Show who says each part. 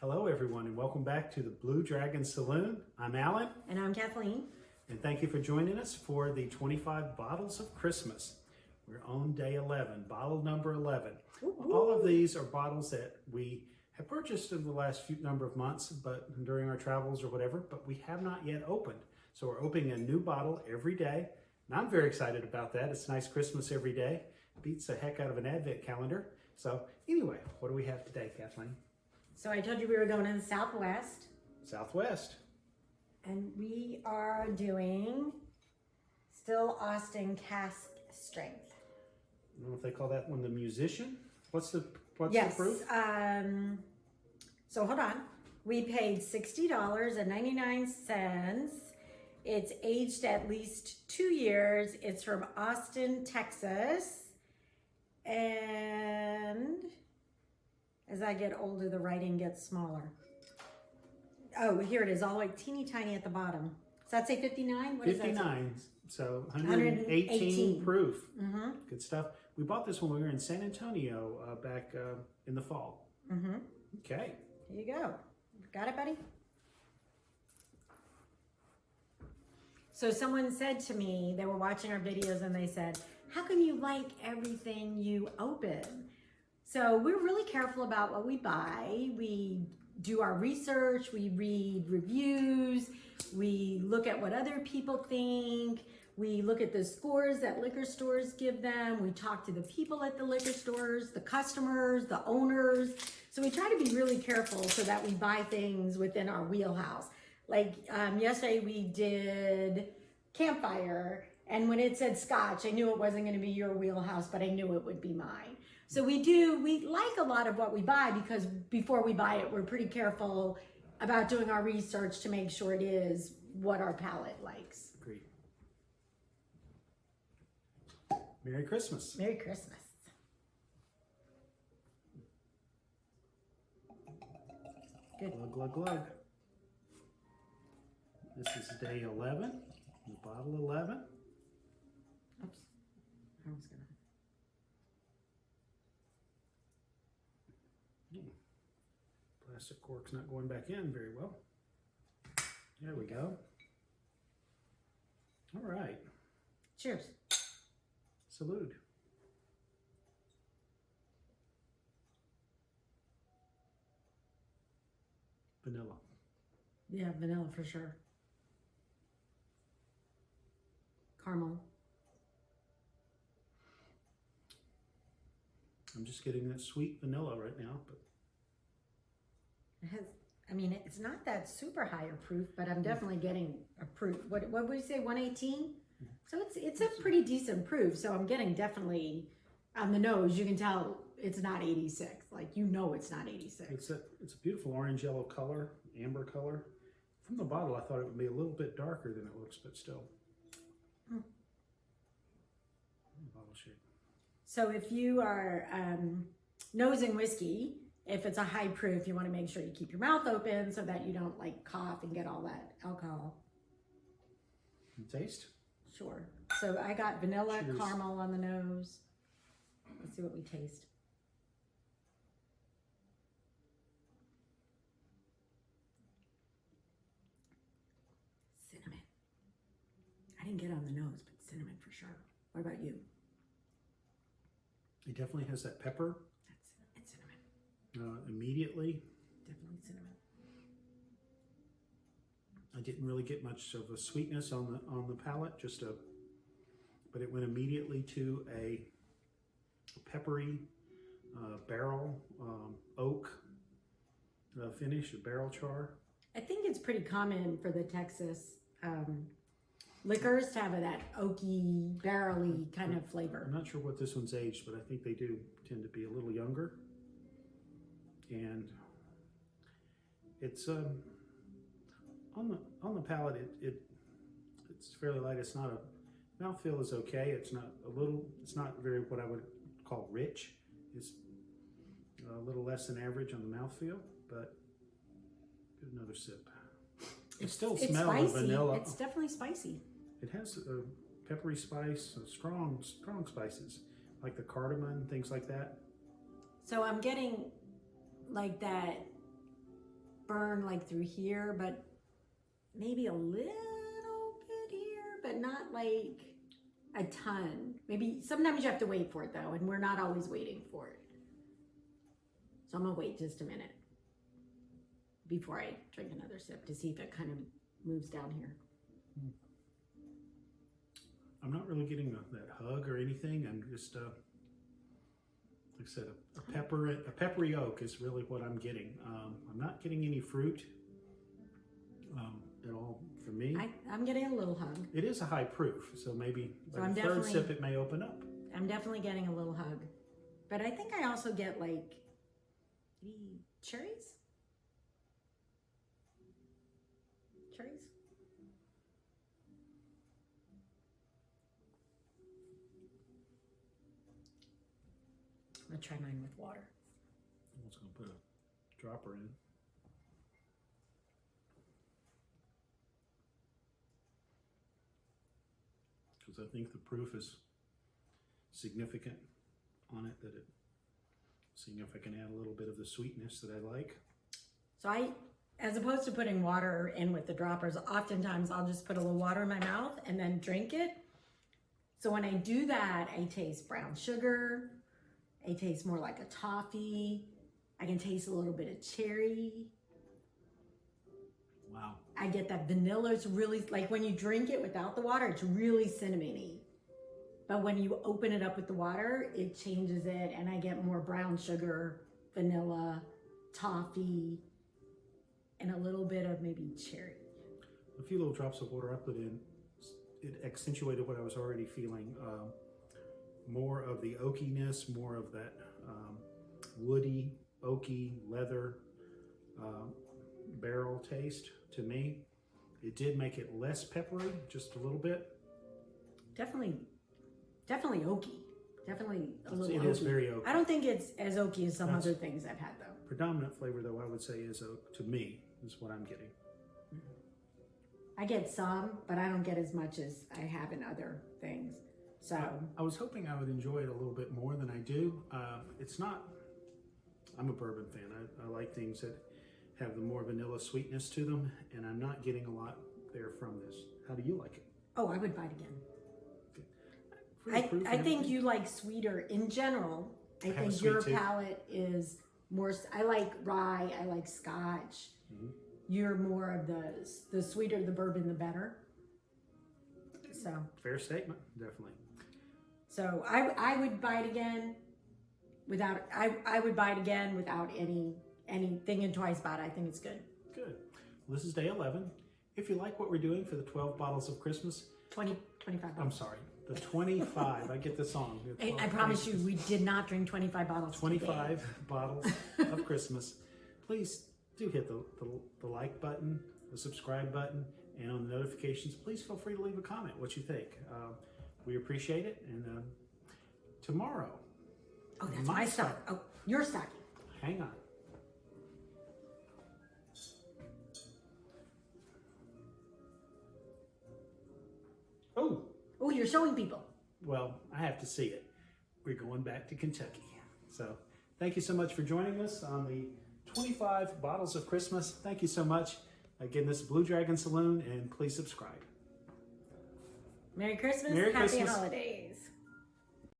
Speaker 1: Hello everyone and welcome back to the Blue Dragon Saloon. I'm Alan.
Speaker 2: And I'm Kathleen.
Speaker 1: And thank you for joining us for the 25 Bottles of Christmas. We're on day 11, bottle number 11.
Speaker 2: Ooh.
Speaker 1: All of these are bottles that we have purchased in the last few number of months, but during our travels or whatever, but we have not yet opened. So we're opening a new bottle every day. And I'm very excited about that. It's nice Christmas every day. Beats the heck out of an advent calendar. So anyway, what do we have today, Kathleen?
Speaker 2: So I told you we were going to the Southwest.
Speaker 1: Southwest.
Speaker 2: And we are doing Still Austin Cask Strength.
Speaker 1: I don't know if they call that one the musician. What's the
Speaker 2: Yes.
Speaker 1: proof?
Speaker 2: So hold on. We paid $60.99. It's aged at least 2 years. It's from Austin, Texas. And as I get older, the writing gets smaller. Oh, here it is, all the way teeny tiny at the bottom. Does that say 59? What
Speaker 1: 59. So 118 proof.
Speaker 2: Mm-hmm.
Speaker 1: Good stuff. We bought this when we were in San Antonio back in the fall.
Speaker 2: Mm-hmm.
Speaker 1: Okay.
Speaker 2: Here you go. Got it, buddy? So someone said to me, they were watching our videos and they said, how can you like everything you open? So we're really careful about what we buy. We do our research, we read reviews, we look at what other people think, we look at the scores that liquor stores give them, we talk to the people at the liquor stores, the customers, the owners. So we try to be really careful so that we buy things within our wheelhouse. Like yesterday we did campfire, and when it said Scotch, I knew it wasn't going to be your wheelhouse, but I knew it would be mine. So we like a lot of what we buy because before we buy it, we're pretty careful about doing our research to make sure it is what our palate likes.
Speaker 1: Agreed. Merry Christmas.
Speaker 2: Merry Christmas. Good.
Speaker 1: Glug, glug, glug. This is day 11, bottle 11.
Speaker 2: Oops. I was gonna.
Speaker 1: Plastic cork's not going back in very well. There we go. All right.
Speaker 2: Cheers.
Speaker 1: Salute. Vanilla.
Speaker 2: Yeah, vanilla for sure. Caramel.
Speaker 1: I'm just getting that sweet vanilla right now, but
Speaker 2: It has, I mean, it's not that super higher proof, but I'm definitely getting a proof. What would you say, 118? So it's a pretty decent proof. So I'm getting definitely on the nose. You can tell it's not 86. Like, you know, it's not 86.
Speaker 1: it's a beautiful orange yellow color, amber color. From the bottle, I thought it would be a little bit darker than it looks, but still. Bottle shape.
Speaker 2: So if you are nosing whiskey, if it's a high proof, you want to make sure you keep your mouth open so that you don't like cough and get all that alcohol.
Speaker 1: And taste?
Speaker 2: Sure. So I got vanilla,
Speaker 1: Cheers.
Speaker 2: caramel on the nose. Let's see what we taste. Cinnamon. I didn't get on the nose, but cinnamon for sure. What about you?
Speaker 1: It definitely has that pepper
Speaker 2: It's cinnamon.
Speaker 1: immediately.
Speaker 2: Definitely cinnamon.
Speaker 1: I didn't really get much of a sweetness on the palate, but it went immediately to a peppery barrel oak finish, a barrel char.
Speaker 2: I think it's pretty common for the Texas liquors to have that oaky, barrel-y kind of flavor.
Speaker 1: I'm not sure what this one's aged, but I think they do tend to be a little younger. And it's on the palate, it's fairly light. It's not a mouthfeel is okay. It's not very what I would call rich. It's a little less than average on the mouthfeel, but get another sip. It still smells of vanilla.
Speaker 2: It's definitely spicy.
Speaker 1: It has a peppery spice, strong spices like the cardamom, things like that.
Speaker 2: So I'm getting like that burn like through here, but maybe a little bit here, but not like a ton. Maybe sometimes you have to wait for it though, and we're not always waiting for it. So I'm gonna wait just a minute before I drink another sip to see if it kind of moves down here.
Speaker 1: I'm not really getting that hug or anything. I'm just, like I said, a peppery oak is really what I'm getting. I'm not getting any fruit at all for me.
Speaker 2: I'm getting a little hug.
Speaker 1: It is a high proof, so maybe
Speaker 2: So
Speaker 1: by
Speaker 2: I'm
Speaker 1: the third
Speaker 2: definitely-
Speaker 1: sip it may open up.
Speaker 2: I'm definitely getting a little hug. But I think I also get like maybe cherries? Cherries? I'm gonna try mine with water.
Speaker 1: I'm just gonna put a dropper in. Because I think the proof is significant on it, that it, seeing if I can add a little bit of the sweetness that I like.
Speaker 2: So as opposed to putting water in with the droppers, oftentimes I'll just put a little water in my mouth and then drink it. So when I do that, I taste brown sugar. I taste more like a toffee. I can taste a little bit of cherry.
Speaker 1: Wow.
Speaker 2: I get that vanilla. It's really, like when you drink it without the water, it's really cinnamony. But when you open it up with the water, it changes it, and I get more brown sugar, vanilla, toffee, and a little bit of maybe cherry.
Speaker 1: A few little drops of water I put in, it accentuated what I was already feeling. More of the oakiness, more of that woody, oaky, leather barrel taste to me. It did make it less peppery, just a little bit.
Speaker 2: Definitely oaky. Definitely a little
Speaker 1: It
Speaker 2: oaky.
Speaker 1: is very oaky.
Speaker 2: I don't think it's as oaky as some
Speaker 1: That's-
Speaker 2: other things I've had though.
Speaker 1: Predominant flavor, though, I would say is oak, to me, is what I'm getting.
Speaker 2: I get some, but I don't get as much as I have in other things. So
Speaker 1: I was hoping I would enjoy it a little bit more than I do. It's not, I'm a bourbon fan. I like things that have the more vanilla sweetness to them, and I'm not getting a lot there from this. How do you like it?
Speaker 2: oh, I would buy it again.
Speaker 1: Fruity proof
Speaker 2: I
Speaker 1: and
Speaker 2: think
Speaker 1: everything?
Speaker 2: you like sweeter in general. I
Speaker 1: have a
Speaker 2: think
Speaker 1: sweet
Speaker 2: your
Speaker 1: tooth.
Speaker 2: palate is more. I like rye. I like Scotch.
Speaker 1: Mhm.
Speaker 2: You're more of the sweeter the bourbon, the better. So
Speaker 1: Fair statement, definitely.
Speaker 2: so I would buy it again without I would buy it again without any thinking twice about it. I think it's good.
Speaker 1: Good. Well, this is day 11. If you like what we're doing for the 12 bottles of Christmas,
Speaker 2: 25
Speaker 1: I'm
Speaker 2: bottles.
Speaker 1: sorry, the 25, I get the song. The
Speaker 2: I
Speaker 1: 12
Speaker 2: promise you,
Speaker 1: bottles.
Speaker 2: we did not drink 25 bottles.
Speaker 1: 25 bottles of Christmas. Please do hit the like button, the subscribe button, and on the notifications, please feel free to leave a comment what you think. We appreciate it. And tomorrow,
Speaker 2: Oh, that's
Speaker 1: My
Speaker 2: my stock. Oh, your stocking.
Speaker 1: hang on. Oh,
Speaker 2: Oh, you're showing people.
Speaker 1: well, I have to see it. We're going back to Kentucky. So thank you so much for joining us on the 25 bottles of Christmas. Thank you so much. Again, this is Blue Dragon Saloon, and please subscribe.
Speaker 2: Merry Christmas.
Speaker 1: Merry
Speaker 2: Happy
Speaker 1: Christmas.
Speaker 2: holidays.